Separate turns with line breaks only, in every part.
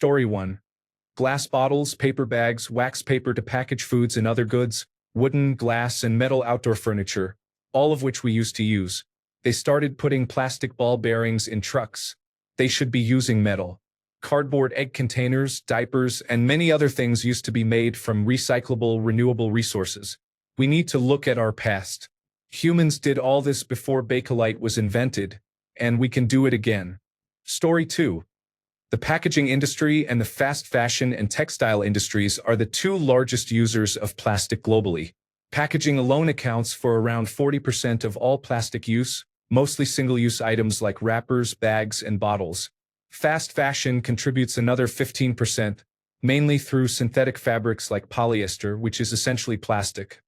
Story 1. Glass bottles, paper bags, wax paper to package foods and other goods, wooden, glass, and metal outdoor furniture, all of which we used to use. They started putting plastic ball bearings in trucks. They should be using metal. Cardboard egg containers, diapers, and many other things used to be made from recyclable, renewable resources. We need to look at our past. Humans did all this before Bakelite was invented, and we can do it again. Story 2. The packaging industry and the fast fashion and textile industries are the two largest users of plastic globally. Packaging alone accounts for around 40% of all plastic use, mostly single-use items like wrappers, bags, and bottles. Fast fashion contributes another 15%, mainly through synthetic fabrics like polyester, which is essentially plastic.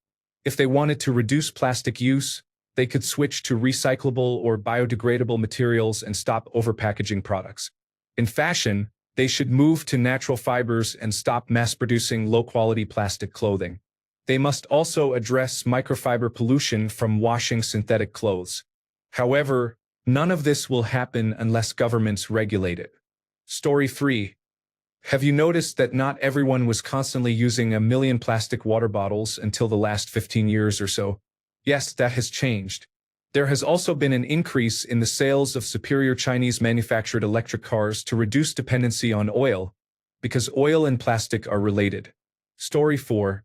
If they wanted to reduce plastic use, they could switch to recyclable or biodegradable materials and stop overpackaging products. In fashion, they should move to natural fibers and stop mass-producing low-quality plastic clothing. They must also address microfiber pollution from washing synthetic clothes. However, none of this will happen unless governments regulate it. Story 3. Have you noticed that not everyone was constantly using 1 million plastic water bottles until the last 15 years or so? Yes, that has changed. There has also been an increase in the sales of superior Chinese-manufactured electric cars to reduce dependency on oil, because oil and plastic are related. Story 4.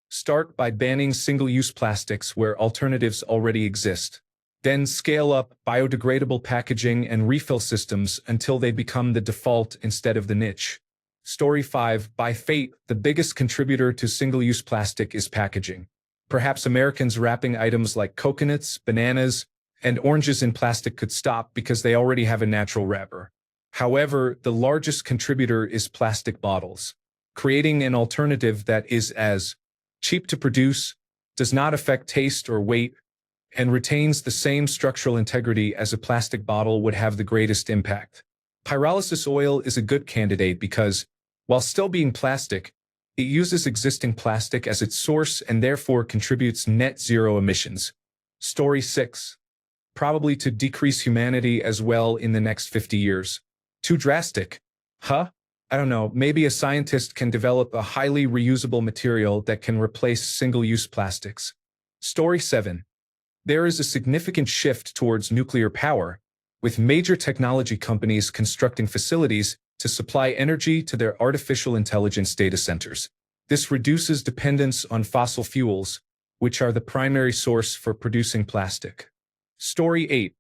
Start by banning single-use plastics where alternatives already exist. Then scale up biodegradable packaging and refill systems until they become the default instead of the niche. Story 5. By fate, the biggest contributor to single-use plastic is packaging. Perhaps Americans wrapping items like coconuts, bananas, and oranges in plastic could stop because they already have a natural wrapper. However, the largest contributor is plastic bottles. Creating an alternative that is as cheap to produce, does not affect taste or weight, and retains the same structural integrity as a plastic bottle would have the greatest impact. Pyrolysis oil is a good candidate because, while still being plastic, it uses existing plastic as its source and therefore contributes net zero emissions. Story 6. Probably to decrease humanity as well in the next 50 years. Too drastic? Huh? I don't know, maybe a scientist can develop a highly reusable material that can replace single-use plastics. Story 7. There is a significant shift towards nuclear power, with major technology companies constructing facilities to supply energy to their artificial intelligence data centers. This reduces dependence on fossil fuels, which are the primary source for producing plastic. Story 8.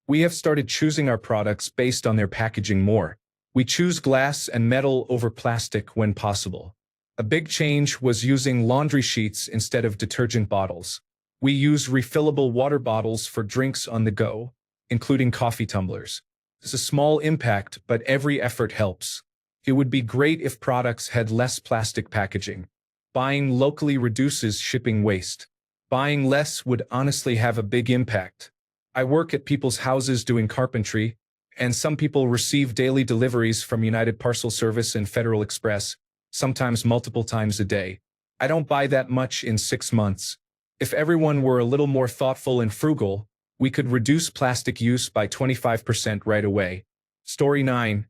We have started choosing our products based on their packaging more. We choose glass and metal over plastic when possible. A big change was using laundry sheets instead of detergent bottles. We use refillable water bottles for drinks on the go, including coffee tumblers. It's a small impact, but every effort helps. It would be great if products had less plastic packaging. Buying locally reduces shipping waste. Buying less would honestly have a big impact. I work at people's houses doing carpentry, and some people receive daily deliveries from United Parcel Service and Federal Express, sometimes multiple times a day. I don't buy that much in 6 months. If everyone were a little more thoughtful and frugal, we could reduce plastic use by 25% right away. Story 9.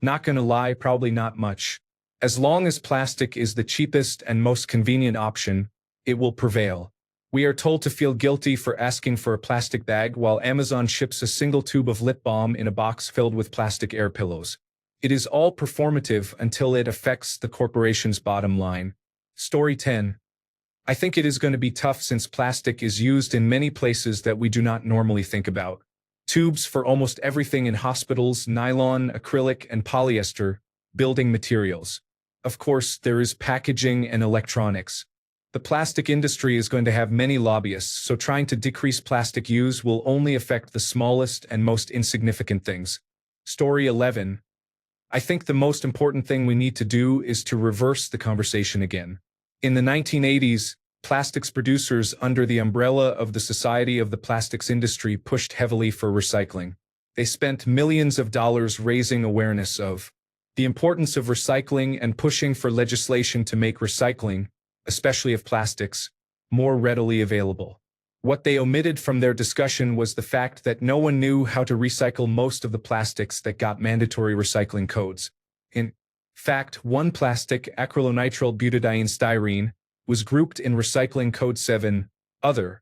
Not gonna lie, probably not much. As long as plastic is the cheapest and most convenient option, it will prevail. We are told to feel guilty for asking for a plastic bag while Amazon ships a single tube of lip balm in a box filled with plastic air pillows. It is all performative until it affects the corporation's bottom line. Story 10. I think it is going to be tough since plastic is used in many places that we do not normally think about. Tubes for almost everything in hospitals, nylon, acrylic, and polyester, building materials. Of course, there is packaging and electronics. The plastic industry is going to have many lobbyists, so trying to decrease plastic use will only affect the smallest and most insignificant things. Story 11. I think the most important thing we need to do is to reverse the conversation again. In the 1980s, plastics producers under the umbrella of the Society of the Plastics Industry pushed heavily for recycling. They spent millions of dollars raising awareness of the importance of recycling and pushing for legislation to make recycling, especially of plastics, more readily available. What they omitted from their discussion was the fact that no one knew how to recycle most of the plastics that got mandatory recycling codes. In fact, one plastic, acrylonitrile butadiene styrene, was grouped in recycling code 7, other,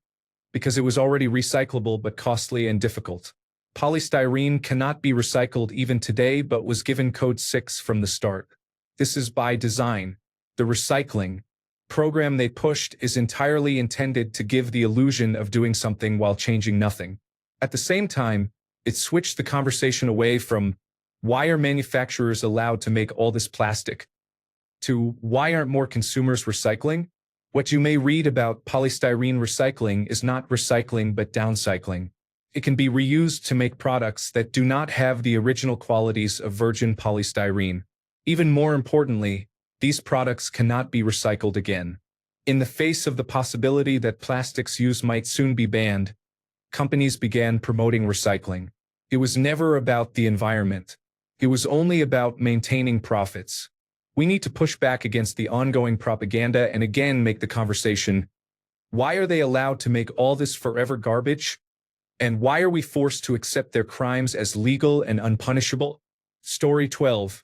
because it was already recyclable but costly and difficult. Polystyrene cannot be recycled even today but was given code 6 from the start. This is by design. The recycling program they pushed is entirely intended to give the illusion of doing something while changing nothing. At the same time, it switched the conversation away from why are manufacturers allowed to make all this plastic to why aren't more consumers recycling? What you may read about polystyrene recycling is not recycling but downcycling. It can be reused to make products that do not have the original qualities of virgin polystyrene. Even more importantly, these products cannot be recycled again. In the face of the possibility that plastics use might soon be banned, companies began promoting recycling. It was never about the environment. It was only about maintaining profits. We need to push back against the ongoing propaganda and again make the conversation, why are they allowed to make all this forever garbage? And why are we forced to accept their crimes as legal and unpunishable? Story 12.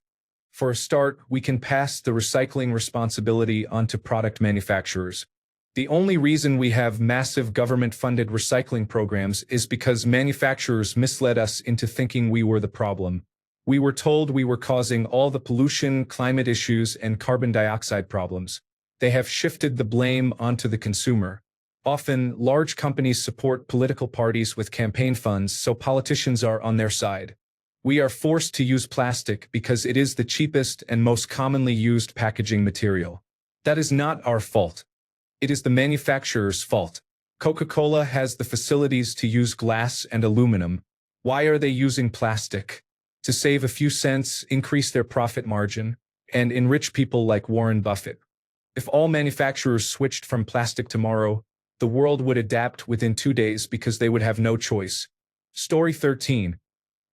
For a start, we can pass the recycling responsibility onto product manufacturers. The only reason we have massive government-funded recycling programs is because manufacturers misled us into thinking we were the problem. We were told we were causing all the pollution, climate issues, and carbon dioxide problems. They have shifted the blame onto the consumer. Often, large companies support political parties with campaign funds, so politicians are on their side. We are forced to use plastic because it is the cheapest and most commonly used packaging material. That is not our fault. It is the manufacturer's fault. Coca-Cola has the facilities to use glass and aluminum. Why are they using plastic? To save a few cents, increase their profit margin, and enrich people like Warren Buffett. If all manufacturers switched from plastic tomorrow, the world would adapt within 2 days because they would have no choice. Story 13.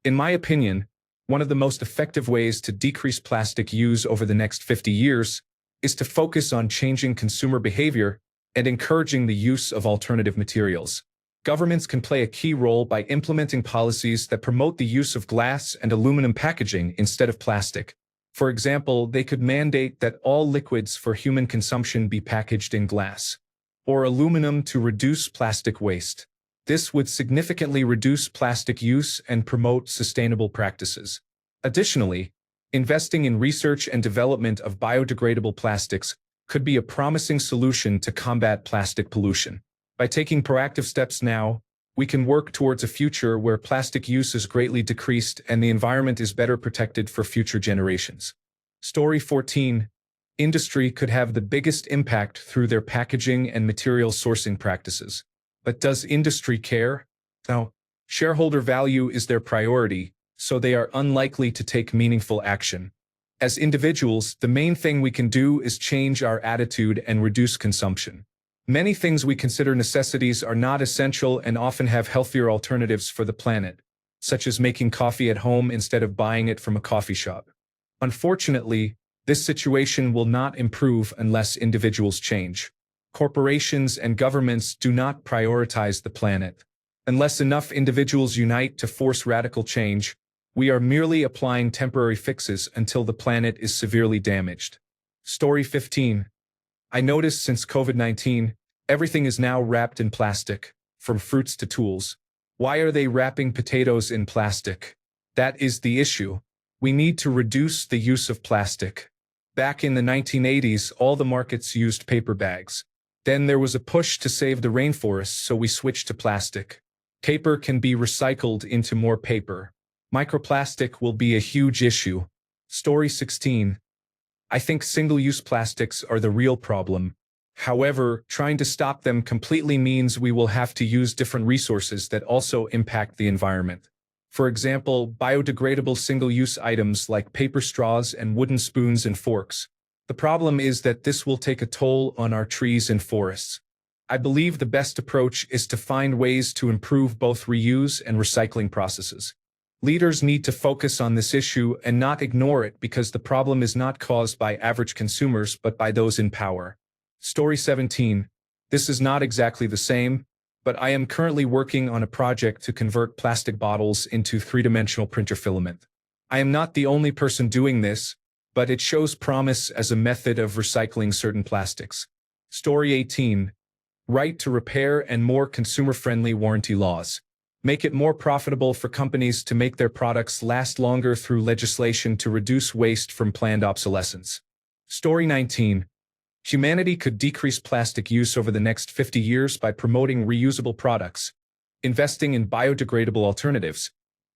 In my opinion, one of the most effective ways to decrease plastic use over the next 50 years is to focus on changing consumer behavior and encouraging the use of alternative materials. Governments can play a key role by implementing policies that promote the use of glass and aluminum packaging instead of plastic. For example, they could mandate that all liquids for human consumption be packaged in glass or aluminum to reduce plastic waste. This would significantly reduce plastic use and promote sustainable practices. Additionally, investing in research and development of biodegradable plastics could be a promising solution to combat plastic pollution. By taking proactive steps now, we can work towards a future where plastic use is greatly decreased and the environment is better protected for future generations. Story 14. Industry could have the biggest impact through their packaging and material sourcing practices. But does industry care? No. Shareholder value is their priority, so they are unlikely to take meaningful action. As individuals, the main thing we can do is change our attitude and reduce consumption. Many things we consider necessities are not essential and often have healthier alternatives for the planet, such as making coffee at home instead of buying it from a coffee shop. Unfortunately, this situation will not improve unless individuals change. Corporations and governments do not prioritize the planet. Unless enough individuals unite to force radical change, we are merely applying temporary fixes until the planet is severely damaged. Story 15. I noticed since COVID-19, everything is now wrapped in plastic, from fruits to tools. Why are they wrapping potatoes in plastic? That is the issue. We need to reduce the use of plastic. Back in the 1980s, all the markets used paper bags. Then there was a push to save the rainforests, so we switched to plastic. Paper can be recycled into more paper. Microplastic will be a huge issue. Story 16. I think single-use plastics are the real problem. However, trying to stop them completely means we will have to use different resources that also impact the environment. For example, biodegradable single-use items like paper straws and wooden spoons and forks. The problem is that this will take a toll on our trees and forests. I believe the best approach is to find ways to improve both reuse and recycling processes. Leaders need to focus on this issue and not ignore it because the problem is not caused by average consumers but by those in power. Story 17. This is not exactly the same, but I am currently working on a project to convert plastic bottles into three-dimensional printer filament. I am not the only person doing this, but it shows promise as a method of recycling certain plastics. Story 18. Right to repair and more consumer-friendly warranty laws. Make it more profitable for companies to make their products last longer through legislation to reduce waste from planned obsolescence. Story 19. Humanity could decrease plastic use over the next 50 years by promoting reusable products, investing in biodegradable alternatives,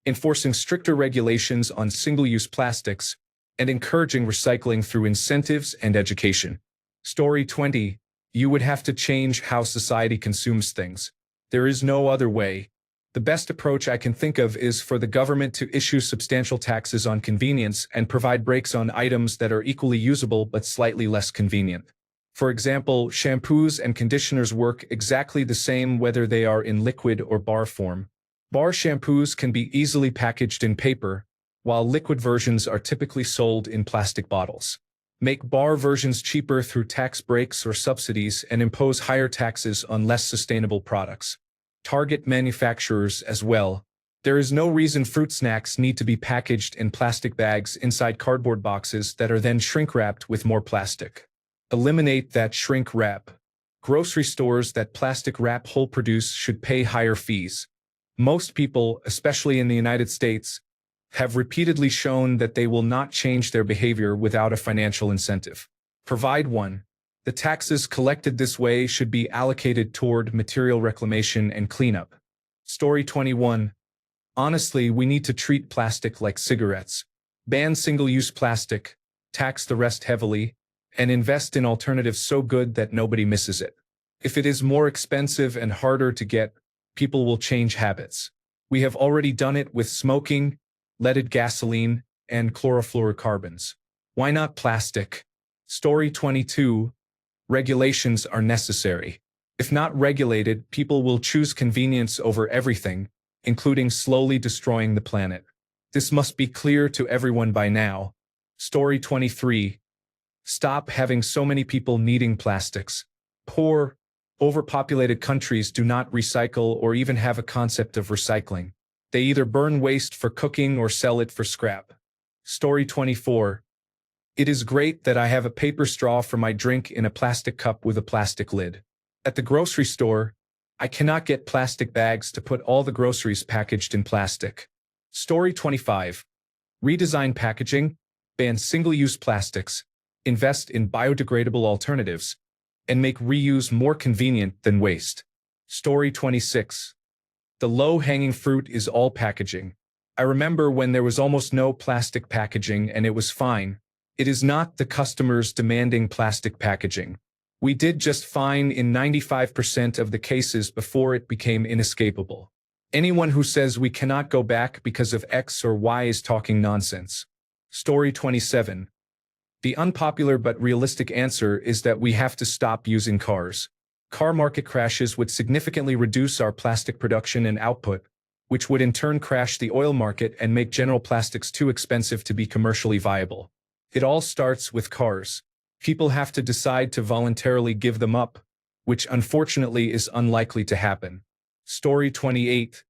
enforcing stricter regulations on single-use plastics, and encouraging recycling through incentives and education. Story 20. You would have to change how society consumes things. There is no other way. The best approach I can think of is for the government to issue substantial taxes on convenience and provide breaks on items that are equally usable but slightly less convenient. For example, shampoos and conditioners work exactly the same whether they are in liquid or bar form. Bar shampoos can be easily packaged in paper, while liquid versions are typically sold in plastic bottles. Make bar versions cheaper through tax breaks or subsidies and impose higher taxes on less sustainable products. Target manufacturers as well. There is no reason fruit snacks need to be packaged in plastic bags inside cardboard boxes that are then shrink-wrapped with more plastic. Eliminate that shrink wrap. Grocery stores that plastic wrap whole produce should pay higher fees. Most people, especially in the United States, have repeatedly shown that they will not change their behavior without a financial incentive. Provide one. The taxes collected this way should be allocated toward material reclamation and cleanup. Story 21. Honestly, we need to treat plastic like cigarettes. Ban single-use plastic, tax the rest heavily, and invest in alternatives so good that nobody misses it. If it is more expensive and harder to get, people will change habits. We have already done it with smoking, leaded gasoline, and chlorofluorocarbons. Why not plastic? Story 22. Regulations are necessary. If not regulated, people will choose convenience over everything, including slowly destroying the planet. This must be clear to everyone by now. Story 23. Stop having so many people needing plastics. Poor, overpopulated countries do not recycle or even have a concept of recycling. They either burn waste for cooking or sell it for scrap. Story 24. It is great that I have a paper straw for my drink in a plastic cup with a plastic lid. At the grocery store, I cannot get plastic bags to put all the groceries packaged in plastic. Story 25. Redesign packaging, ban single-use plastics, invest in biodegradable alternatives, and make reuse more convenient than waste. Story 26. The low-hanging fruit is all packaging. I remember when there was almost no plastic packaging and it was fine. It is not the customers demanding plastic packaging. We did just fine in 95% of the cases before it became inescapable. Anyone who says we cannot go back because of X or Y is talking nonsense. Story 27. The unpopular but realistic answer is that we have to stop using cars. Car market crashes would significantly reduce our plastic production and output, which would in turn crash the oil market and make general plastics too expensive to be commercially viable. It all starts with cars. People have to decide to voluntarily give them up, which unfortunately is unlikely to happen. Story 28.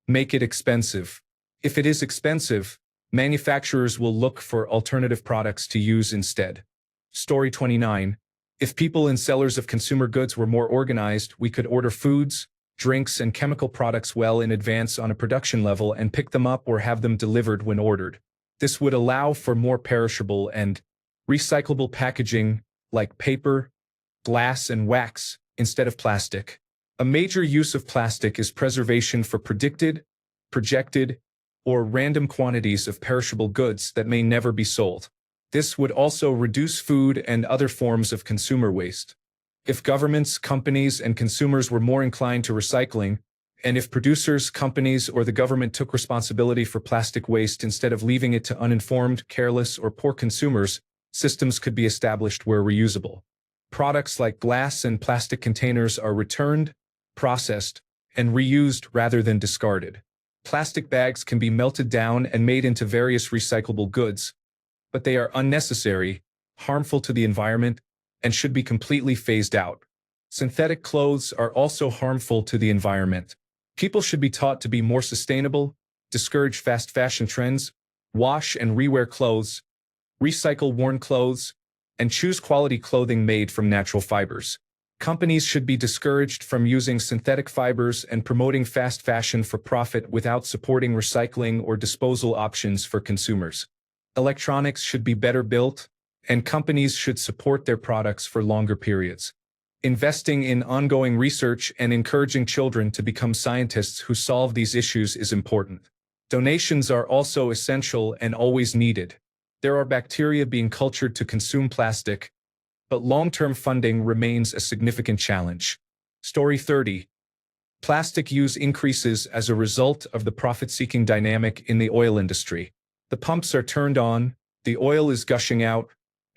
Make it expensive. If it is expensive, manufacturers will look for alternative products to use instead. Story 29. If people and sellers of consumer goods were more organized, we could order foods, drinks, and chemical products well in advance on a production level and pick them up or have them delivered when ordered. This would allow for more perishable and recyclable packaging like paper, glass, and wax instead of plastic. A major use of plastic is preservation for predicted, projected, or random quantities of perishable goods that may never be sold. This would also reduce food and other forms of consumer waste. If governments, companies, and consumers were more inclined to recycling, and if producers, companies, or the government took responsibility for plastic waste instead of leaving it to uninformed, careless, or poor consumers, systems could be established where reusable products like glass and plastic containers are returned, processed, and reused rather than discarded. Plastic bags can be melted down and made into various recyclable goods, but they are unnecessary, harmful to the environment, and should be completely phased out. Synthetic clothes are also harmful to the environment. People should be taught to be more sustainable, discourage fast fashion trends, wash and rewear clothes, recycle worn clothes, and choose quality clothing made from natural fibers. Companies should be discouraged from using synthetic fibers and promoting fast fashion for profit without supporting recycling or disposal options for consumers. Electronics should be better built, and companies should support their products for longer periods. Investing in ongoing research and encouraging children to become scientists who solve these issues is important. Donations are also essential and always needed. There are bacteria being cultured to consume plastic, but long-term funding remains a significant challenge. Story 30. Plastic use increases as a result of the profit-seeking dynamic in the oil industry. The pumps are turned on, the oil is gushing out,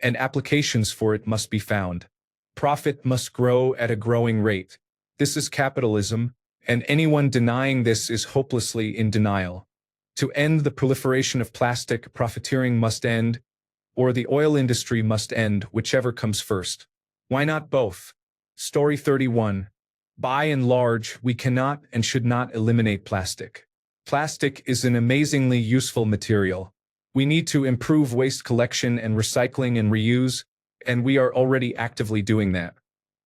and applications for it must be found. Profit must grow at a growing rate. This is capitalism, and anyone denying this is hopelessly in denial. To end the proliferation of plastic, profiteering must end, or the oil industry must end, whichever comes first. Why not both? Story 31. By and large, we cannot and should not eliminate plastic. Plastic is an amazingly useful material. We need to improve waste collection and recycling and reuse, and we are already actively doing that.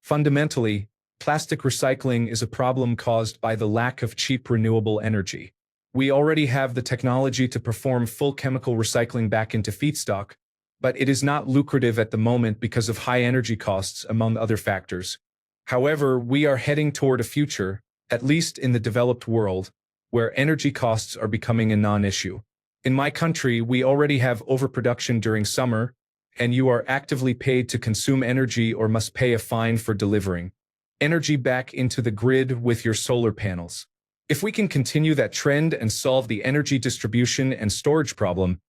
Fundamentally, plastic recycling is a problem caused by the lack of cheap renewable energy. We already have the technology to perform full chemical recycling back into feedstock, but it is not lucrative at the moment because of high energy costs, among other factors. However, we are heading toward a future, at least in the developed world, where energy costs are becoming a non-issue. In my country, we already have overproduction during summer, and you are actively paid to consume energy or must pay a fine for delivering energy back into the grid with your solar panels. If we can continue that trend and solve the energy distribution and storage problem,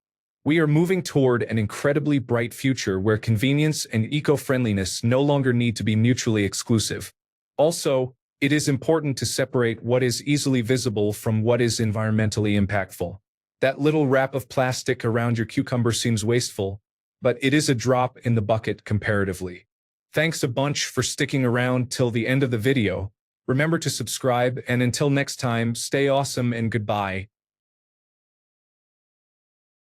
we are moving toward an incredibly bright future where convenience and eco-friendliness no longer need to be mutually exclusive. Also, it is important to separate what is easily visible from what is environmentally impactful. That little wrap of plastic around your cucumber seems wasteful, but it is a drop in the bucket comparatively. Thanks a bunch for sticking around till the end of the video. Remember to subscribe, and until next time, stay awesome and goodbye.